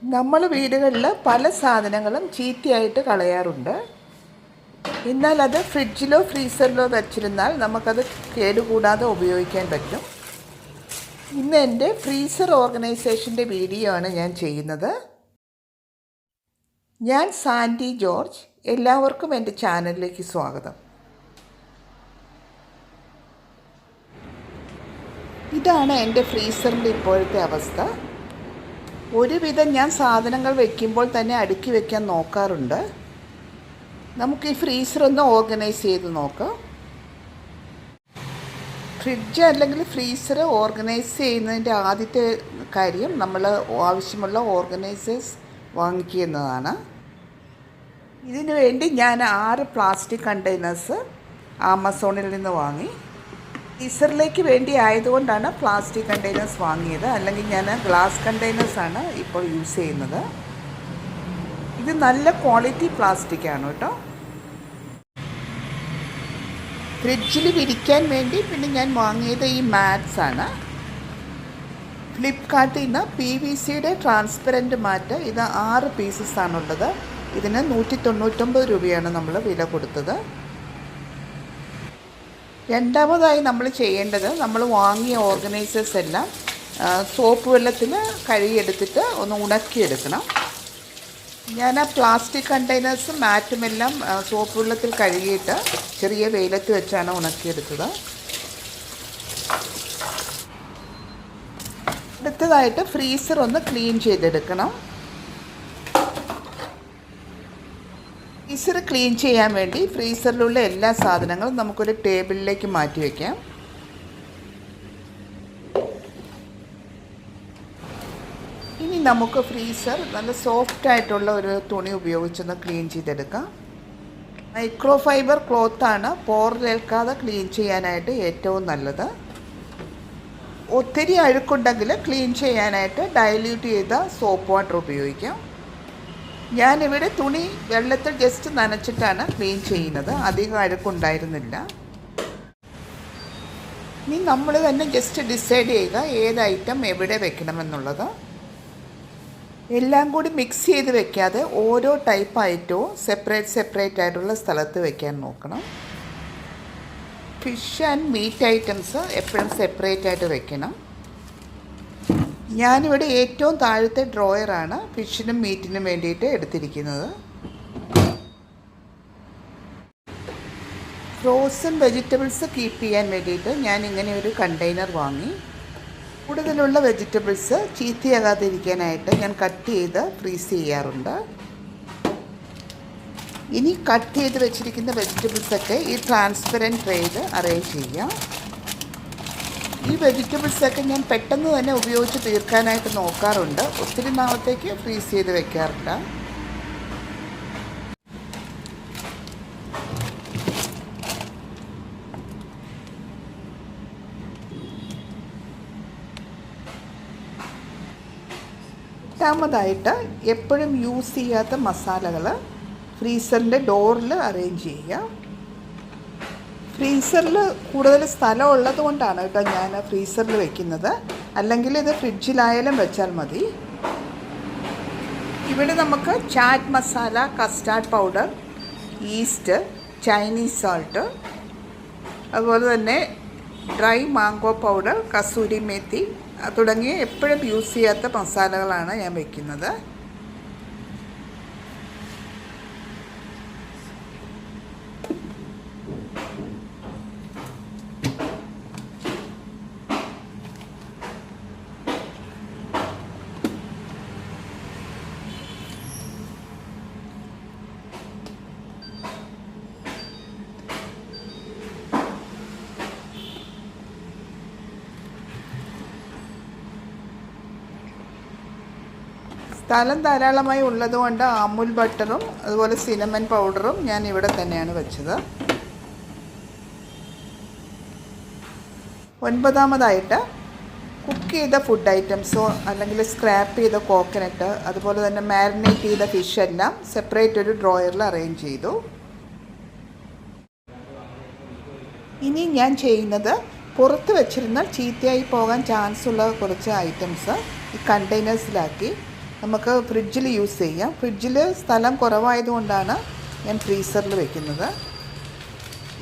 നമ്മൾ വീടുകളിൽ പല സാധനങ്ങളും ചീത്തയായിട്ട് കളയാറുണ്ട്. എന്നാൽ അത് ഫ്രിഡ്ജിലോ ഫ്രീസറിലോ വെച്ചിരുന്നാൽ നമുക്കത് കേടുകൂടാതെ ഉപയോഗിക്കാൻ പറ്റും. ഇന്ന് എൻ്റെ ഫ്രീസർ ഓർഗനൈസേഷൻ്റെ വീഡിയോ ആണ് ഞാൻ ചെയ്യുന്നത്. ഞാൻ സാൻഡി ജോർജ്. എല്ലാവർക്കും എൻ്റെ ചാനലിലേക്ക് സ്വാഗതം. ഇതാണ് എൻ്റെ ഫ്രീസറിൻ്റെ ഇപ്പോഴത്തെ അവസ്ഥ. ഒരുവിധം ഞാൻ സാധനങ്ങൾ വയ്ക്കുമ്പോൾ തന്നെ അടുക്കി വയ്ക്കാൻ നോക്കാറുണ്ട്. നമുക്ക് ഈ ഫ്രീസർ ഒന്ന് ഓർഗനൈസ് ചെയ്ത് നോക്കാം. ഫ്രിഡ്ജ് അല്ലെങ്കിൽ ഫ്രീസർ ഓർഗനൈസ് ചെയ്യുന്നതിൻ്റെ ആദ്യത്തെ കാര്യം നമ്മൾ ആവശ്യമുള്ള ഓർഗനൈസേഴ്സ് വാങ്ങിക്കുക എന്നതാണ്. ഇതിനു വേണ്ടി ഞാൻ 6 പ്ലാസ്റ്റിക് കണ്ടെയ്നേഴ്സ് ആമസോണിൽ നിന്ന് വാങ്ങി. ഫ്രീസറിലേക്ക് വേണ്ടി ആയതുകൊണ്ടാണ് പ്ലാസ്റ്റിക് കണ്ടെയ്നേഴ്സ് വാങ്ങിയത്, അല്ലെങ്കിൽ ഞാൻ ഗ്ലാസ് കണ്ടെയ്നേഴ്സാണ് ഇപ്പോൾ യൂസ് ചെയ്യുന്നത്. ഇത് നല്ല ക്വാളിറ്റി പ്ലാസ്റ്റിക്കാണ് കേട്ടോ. ഫ്രിഡ്ജിൽ വിരിക്കാൻ വേണ്ടി പിന്നെ ഞാൻ വാങ്ങിയത് ഈ മാറ്റ്സ് ആണ്. ഫ്ലിപ്കാർട്ടിൽ നിന്ന് PVCയുടെ ട്രാൻസ്പെറൻറ്റ് മാറ്റ്. ഇത് 6 പീസസ് ആണുള്ളത്. ഇതിന് 199 രൂപയാണ് നമ്മൾ വില കൊടുത്തത്. രണ്ടാമതായി നമ്മൾ ചെയ്യേണ്ടത്, നമ്മൾ വാങ്ങിയ ഓർഗനൈസേഴ്സ് എല്ലാം സോപ്പ് വെള്ളത്തിൽ കഴുകിയെടുത്തിട്ട് ഒന്ന് ഉണക്കിയെടുക്കണം. ഞാൻ ആ പ്ലാസ്റ്റിക് കണ്ടെയ്നേഴ്സും മാറ്റുമെല്ലാം സോപ്പ് വെള്ളത്തിൽ കഴുകിയിട്ട് ചെറിയ വെയിലത്ത് വെച്ചാണ് ഉണക്കിയെടുത്തത്. അടുത്തതായിട്ട് ഫ്രീസർ ഒന്ന് ക്ലീൻ ചെയ്തെടുക്കണം. ഫ്രീസർ ക്ലീൻ ചെയ്യാൻ വേണ്ടി ഫ്രീസറിലുള്ള എല്ലാ സാധനങ്ങളും നമുക്കൊരു ടേബിളിലേക്ക് മാറ്റി വയ്ക്കാം. ഇനി നമുക്ക് ഫ്രീസർ നല്ല സോഫ്റ്റായിട്ടുള്ള ഒരു തുണി ഉപയോഗിച്ചൊന്ന് ക്ലീൻ ചെയ്തെടുക്കാം. മൈക്രോ ഫൈബർ ക്ലോത്താണ് പോറിലേൽക്കാതെ ക്ലീൻ ചെയ്യാനായിട്ട് ഏറ്റവും നല്ലത്. ഒത്തിരി അഴുക്കുണ്ടെങ്കിൽ ക്ലീൻ ചെയ്യാനായിട്ട് ഡൈല്യൂട്ട് ചെയ്ത സോപ്പ് വാട്ടർ ഉപയോഗിക്കാം. ഞാനിവിടെ തുണി വെള്ളത്തിൽ ജസ്റ്റ് നനച്ചിട്ടാണ് ക്ലീൻ ചെയ്യുന്നത്. അധികം അഴുക്കുണ്ടായിരുന്നില്ല. ഇനി നമ്മൾ തന്നെ ജസ്റ്റ് ഡിസൈഡ് ചെയ്യുക ഏത് ഐറ്റം എവിടെ വെക്കണമെന്നുള്ളത്. എല്ലാം കൂടി മിക്സ് ചെയ്ത് വെക്കാതെ ഓരോ ടൈപ്പ് ഐറ്റവും സെപ്പറേറ്റ് ആയിട്ടുള്ള സ്ഥലത്ത് വെക്കാൻ നോക്കണം. ഫിഷ് ആൻഡ് മീറ്റ് ഐറ്റംസ് എപ്പോഴും സെപ്പറേറ്റ് ആയിട്ട് വെക്കണം. ഞാനിവിടെ ഏറ്റവും താഴത്തെ ഡ്രോയറാണ് ഫിഷിനും മീറ്റിനും വേണ്ടിയിട്ട് എടുത്തിരിക്കുന്നത്. ഫ്രോസൺ വെജിറ്റബിൾസ് കീപ്പ് ചെയ്യാൻ വേണ്ടിയിട്ട് ഞാൻ ഇങ്ങനെ ഒരു കണ്ടെയ്നർ വാങ്ങി. കൂടുതലുള്ള വെജിറ്റബിൾസ് ചീത്തയാകാതിരിക്കാനായിട്ട് ഞാൻ കട്ട് ചെയ്ത് ഫ്രീസ് ചെയ്യാറുണ്ട്. ഇനി കട്ട് ചെയ്ത് വെച്ചിരിക്കുന്ന വെജിറ്റബിൾസൊക്കെ ഈ ട്രാൻസ്പെറൻറ്റ് ട്രേയിൽ അറേഞ്ച് ചെയ്യാം. ഈ വെജിറ്റബിൾസൊക്കെ ഞാൻ പെട്ടെന്ന് തന്നെ ഉപയോഗിച്ച് തീർക്കാനായിട്ട് നോക്കാറുണ്ട്. ഒത്തിരി നാളത്തേക്ക് ഫ്രീസ് ചെയ്ത് വെക്കാറില്ല. രണ്ടാമതായിട്ട് എപ്പോഴും യൂസ് ചെയ്യാത്ത മസാലകൾ ഫ്രീസറിൻ്റെ ഡോറിൽ അറേഞ്ച് ചെയ്യുക. ഫ്രീസറിൽ കൂടുതൽ സ്ഥലം ഉള്ളത് കൊണ്ടാണ് കേട്ടോ ഞാൻ ഫ്രീസറിൽ വെക്കുന്നത്. അല്ലെങ്കിൽ ഇത് ഫ്രിഡ്ജിലായാലും വെച്ചാൽ മതി. ഇവിടെ നമുക്ക് chat masala, custard powder, east, Chinese salt, അതുപോലെ തന്നെ dry mango powder, kasuri methi തുടങ്ങിയ എപ്പോഴും യൂസ് ചെയ്യാത്ത മസാലകളാണ് ഞാൻ വയ്ക്കുന്നത്. സ്ഥലം ധാരാളമായി ഉള്ളതുകൊണ്ട് അമുൽ ബട്ടറും അതുപോലെ സിനമൺ പൗഡറും ഞാൻ ഇവിടെ തന്നെയാണ് വെച്ചത്. 9ാമതായിട്ട് കുക്ക് ചെയ്ത ഫുഡ് ഐറ്റംസോ അല്ലെങ്കിൽ സ്ക്രാപ്പ് ചെയ്ത കോക്കനട്ട്, അതുപോലെ തന്നെ മാരിനേറ്റ് ചെയ്ത ഫിഷ് എല്ലാം സെപ്പറേറ്റ് ഒരു ഡ്രോയറിൽ അറേഞ്ച് ചെയ്തു. ഇനി ഞാൻ ചെയ്യുന്നത്, പുറത്ത് വെച്ചിരുന്നാൽ ചീത്തയായി പോകാൻ ചാൻസ് ഉള്ള കുറച്ച് ഐറ്റംസ് ഈ കണ്ടെയ്നേഴ്സിലാക്കി നമുക്ക് ഫ്രിഡ്ജിൽ യൂസ് ചെയ്യാം. ഫ്രിഡ്ജിൽ സ്ഥലം കുറവായതുകൊണ്ടാണ് ഞാൻ ഫ്രീസറിൽ വെക്കുന്നത്.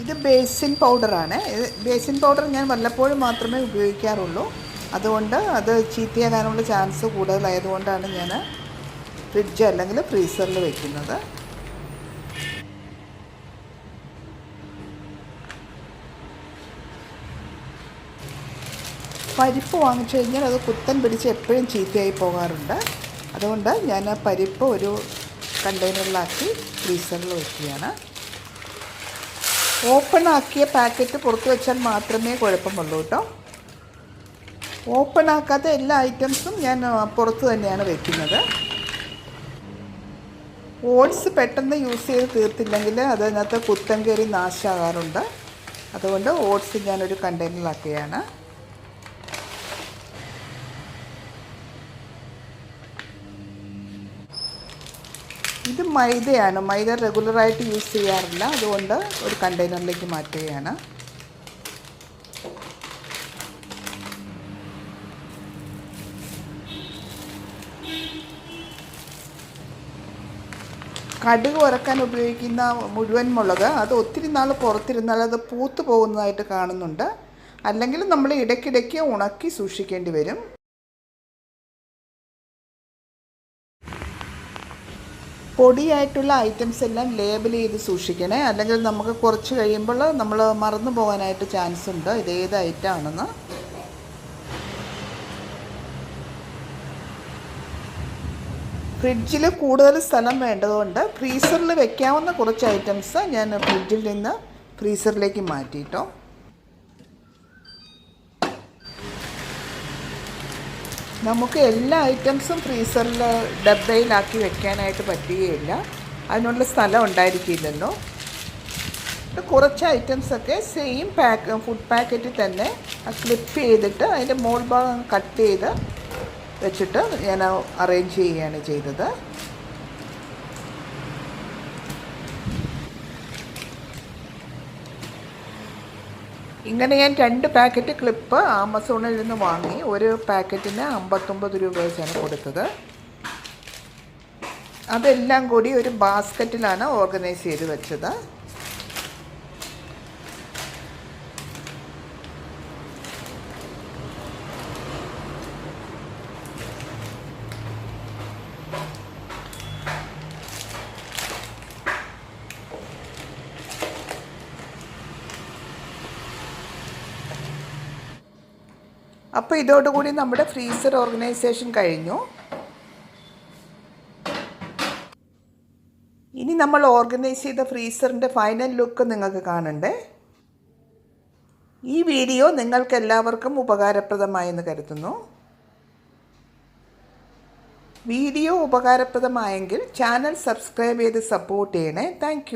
ഇത് ബേസിൻ പൗഡറാണ്. ബേസിൻ പൗഡർ ഞാൻ വല്ലപ്പോഴും മാത്രമേ ഉപയോഗിക്കാറുള്ളൂ. അതുകൊണ്ട് അത് ചീത്തയാകാനുള്ള ചാൻസ് കൂടുതലായതുകൊണ്ടാണ് ഞാൻ ഫ്രിഡ്ജ് അല്ലെങ്കിൽ ഫ്രീസറിൽ വെക്കുന്നത്. പരിപ്പ് വാങ്ങിച്ചു കഴിഞ്ഞാൽ അത് കുത്തൻ പിടിച്ച് എപ്പോഴും ചീത്തയായി പോകാറുണ്ട്. അതുകൊണ്ട് ഞാൻ പരിപ്പ് ഒരു കണ്ടെയ്നറിലാക്കി ഫ്രീസറിൽ വയ്ക്കുകയാണ്. ഓപ്പൺ ആക്കിയ പാക്കറ്റ് പുറത്ത് വെച്ചാൽ മാത്രമേ കുഴപ്പമുള്ളൂ കേട്ടോ. ഓപ്പൺ ആക്കാത്ത എല്ലാ ഐറ്റംസും ഞാൻ പുറത്ത് തന്നെയാണ് വയ്ക്കുന്നത്. ഓട്സ് പെട്ടെന്ന് യൂസ് ചെയ്ത് തീർത്തില്ലെങ്കിൽ അതിനകത്ത് കുത്തൻ കയറി നാശമാകാറുണ്ട്. അതുകൊണ്ട് ഓട്സ് ഞാനൊരു കണ്ടെയ്നറിലാക്കുകയാണ്. ഇത് മൈദയാണ്. മൈദ റെഗുലറായിട്ട് യൂസ് ചെയ്യാറില്ല. അതുകൊണ്ട് ഒരു കണ്ടെയ്നറിലേക്ക് മാറ്റുകയാണ്. കടുക് വറക്കാൻ ഉപയോഗിക്കുന്ന മുഴുവൻ മുളക് അത് ഒത്തിരി നാൾ പുറത്തിരുന്നാൽ അത് പൂത്തു പോകുന്നതായിട്ട് കാണുന്നുണ്ട്. അല്ലെങ്കിൽ നമ്മൾ ഇടയ്ക്കിടയ്ക്ക് ഉണക്കി സൂക്ഷിക്കേണ്ടി വരും. പൊടിയായിട്ടുള്ള ഐറ്റംസ് എല്ലാം ലേബൽ ചെയ്ത് സൂക്ഷിക്കണേ. അല്ലെങ്കിൽ നമുക്ക് കുറച്ച് കഴിയുമ്പോൾ നമ്മൾ മറന്നു പോകാനായിട്ട് ചാൻസ് ഉണ്ട് ഇതേത് ഐറ്റം ആണെന്ന്. ഫ്രിഡ്ജിൽ കൂടുതൽ സ്ഥലം വേണ്ടതുകൊണ്ട് ഫ്രീസറിൽ വെക്കാവുന്ന കുറച്ച് ഐറ്റംസ് ഞാൻ ഫ്രിഡ്ജിൽ നിന്ന് ഫ്രീസറിലേക്ക് മാറ്റിയിട്ടോ. നമുക്ക് എല്ലാ ഐറ്റംസും ഫ്രീസറിൽ ഡബ്ബയിലാക്കി വെക്കാനായിട്ട് പറ്റുകയില്ല. അതിനുള്ള സ്ഥലം ഉണ്ടായിരിക്കില്ലല്ലോ. കുറച്ച് ഐറ്റംസൊക്കെ സെയിം ഫുഡ് പാക്കറ്റിൽ തന്നെ ക്ലിപ്പ് ചെയ്തിട്ട് അതിൻ്റെ മോൾ ഭാഗം കട്ട് ചെയ്ത് വെച്ചിട്ട് ഞാൻ അറേഞ്ച് ചെയ്യുകയാണ് ചെയ്തത്. ഇങ്ങനെ ഞാൻ 2 പാക്കറ്റ് ക്ലിപ്പ് ആമസോണിൽ നിന്ന് വാങ്ങി. ഒരു പാക്കറ്റിന് 59 രൂപ വെച്ചാണ് കൊടുത്തത്. അതെല്ലാം കൂടി ഒരു ബാസ്ക്കറ്റിലാണ് ഓർഗനൈസ് ചെയ്ത് വെച്ചത്. അപ്പോൾ ഇതോടുകൂടി നമ്മുടെ ഫ്രീസർ ഓർഗനൈസേഷൻ കഴിഞ്ഞു. ഇനി നമ്മൾ ഓർഗനൈസ് ചെയ്ത ഫ്രീസറിൻ്റെ ഫൈനൽ ലുക്ക് നിങ്ങൾക്ക് കാണണ്ടേ. ഈ വീഡിയോ നിങ്ങൾക്ക് എല്ലാവർക്കും ഉപകാരപ്രദമായെന്ന് കരുതുന്നു. വീഡിയോ ഉപകാരപ്രദമായെങ്കിൽ ചാനൽ സബ്സ്ക്രൈബ് ചെയ്ത് സപ്പോർട്ട് ചെയ്യണേ. താങ്ക്